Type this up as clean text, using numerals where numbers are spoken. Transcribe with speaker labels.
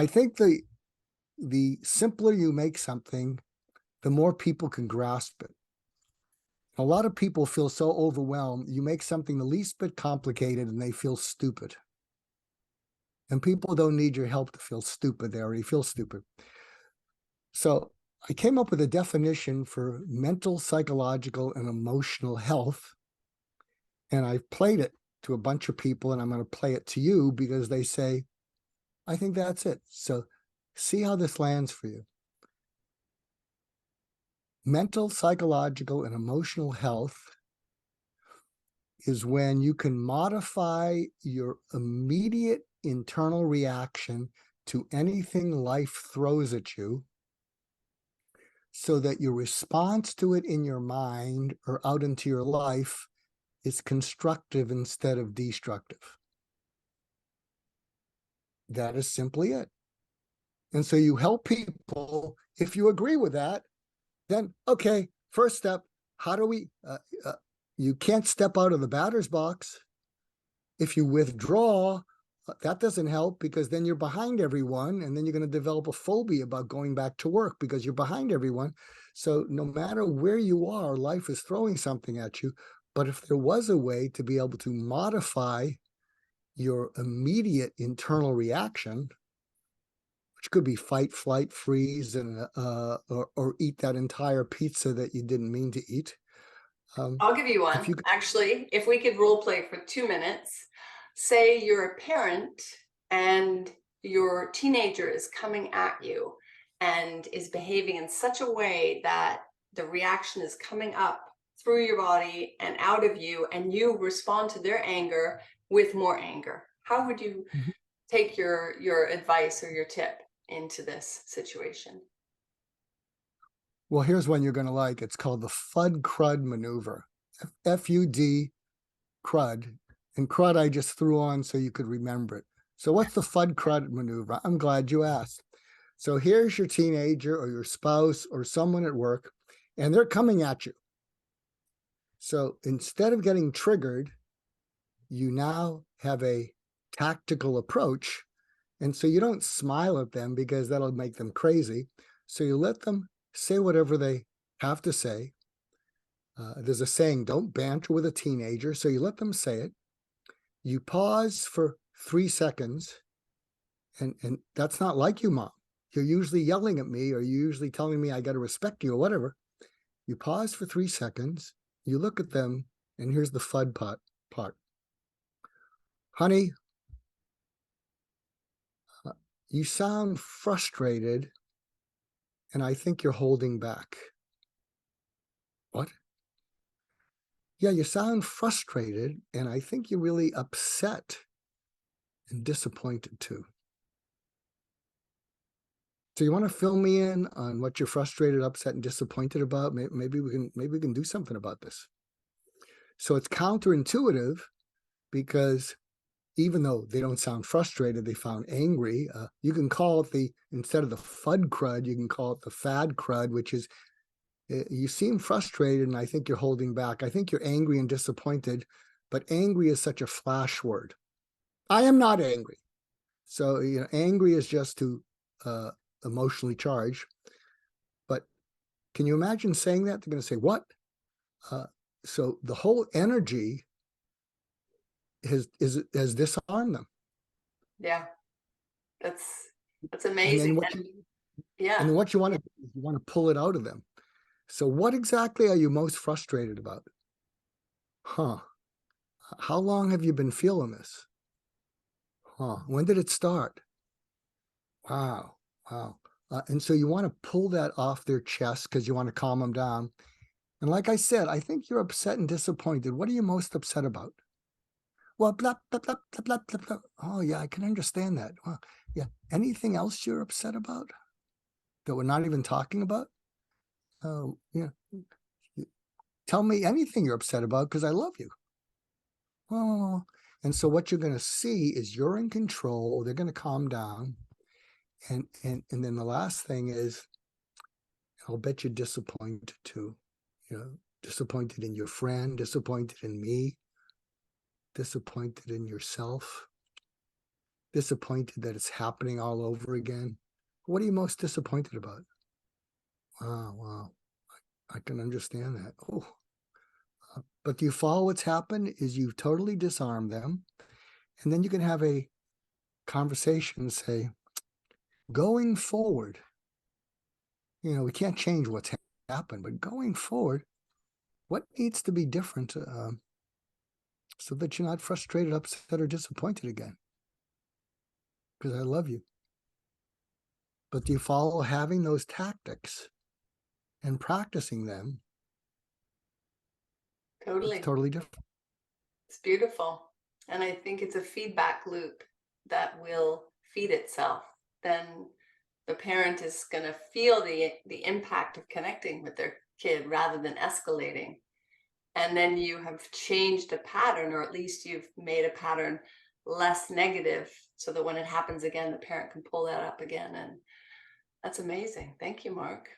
Speaker 1: I think the simpler you make something, the more people can grasp it. A lot of people feel so overwhelmed. You make something the least bit complicated and they feel stupid. And people don't need your help to feel stupid. They already feel stupid. So I came up with a definition for mental, psychological, and emotional health. And I've played it to a bunch of people, and I'm going to play it to you because they say, I think that's it. So see how this lands for you. Mental, psychological, and emotional health is when you can modify your immediate internal reaction to anything life throws at you so that your response to it in your mind or out into your life is constructive instead of destructive. That is simply it. And so you help people. If you agree with that, then, okay, first step, how do we, you can't step out of the batter's box. If you withdraw, that doesn't help because then you're behind everyone and then you're going to develop a phobia about going back to work because you're behind everyone. So no matter where you are, life is throwing something at you. But if there was a way to be able to modify your immediate internal reaction, which could be fight, flight, freeze, and or eat that entire pizza that you didn't mean to eat.
Speaker 2: I'll give you one. Actually, if we could role play for 2 minutes, say you're a parent and your teenager is coming at you and is behaving in such a way that the reaction is coming up through your body and out of you, and you respond to their anger with more anger. How would you take your advice or your tip into this situation?
Speaker 1: Well, here's one you're going to like. It's called the FUD Crud maneuver. FUD Crud. And crud I just threw on so you could remember it. So what's the FUD Crud maneuver? I'm glad you asked. So here's your teenager or your spouse or someone at work, and they're coming at you. So instead of getting triggered, you now have a tactical approach. And so you don't smile at them because that'll make them crazy. So you let them say whatever they have to say. There's a saying, don't banter with a teenager. So you let them say it. You pause for 3 seconds. And that's not like you, Mom. You're usually yelling at me, or you're usually telling me I got to respect you or whatever. You pause for 3 seconds. You look at them, and here's the FUD part. Honey, you sound frustrated, and I think you're holding back. What? Yeah, you sound frustrated, and I think you're really upset and disappointed too. So you want to fill me in on what you're frustrated, upset, and disappointed about? Maybe we can do something about this. So it's counterintuitive because even though they don't sound frustrated, they sound angry. You can call it instead of the FUD crud, you can call it the FAD crud, which is you seem frustrated and I think you're holding back. I think you're angry and disappointed, but angry is such a flash word. I am not angry. So, angry is just to emotionally charge. But can you imagine saying that? They're going to say, what? So the whole energy has disarmed them.
Speaker 2: Yeah, that's amazing.
Speaker 1: And then what you want to do is you want to pull it out of them. So what exactly are you most frustrated about? How long have you been feeling this? When did it start? Wow. And so you want to pull that off their chest because you want to calm them down. And like I said, I think you're upset and disappointed. What are you most upset about? Well, blah, blah, blah, blah, blah, blah, blah. Oh, yeah, I can understand that. Well, yeah. Anything else you're upset about that we're not even talking about? Oh, yeah. Tell me anything you're upset about because I love you. Oh, and so what you're going to see is you're in control. They're going to calm down. And then the last thing is, I'll bet you're disappointed too. Disappointed in your friend, disappointed in me, disappointed in yourself. disappointed that it's happening all over again? What are you most disappointed about? Wow, wow. I can understand that. Oh, but do you follow what's happened? Is you totally disarm them, and then you can have a conversation and say, going forward, we can't change what's happened, but going forward, what needs to be different so that you're not frustrated, upset, or disappointed again? Because I love you. But do you follow having those tactics and practicing them? It's
Speaker 2: Totally.
Speaker 1: totally different.
Speaker 2: It's beautiful. And I think it's a feedback loop that will feed itself. Then the parent is going to feel the impact of connecting with their kid rather than escalating. And then you have changed a pattern, or at least you've made a pattern less negative so that when it happens again, the parent can pull that up again. And that's amazing. Thank you, Mark.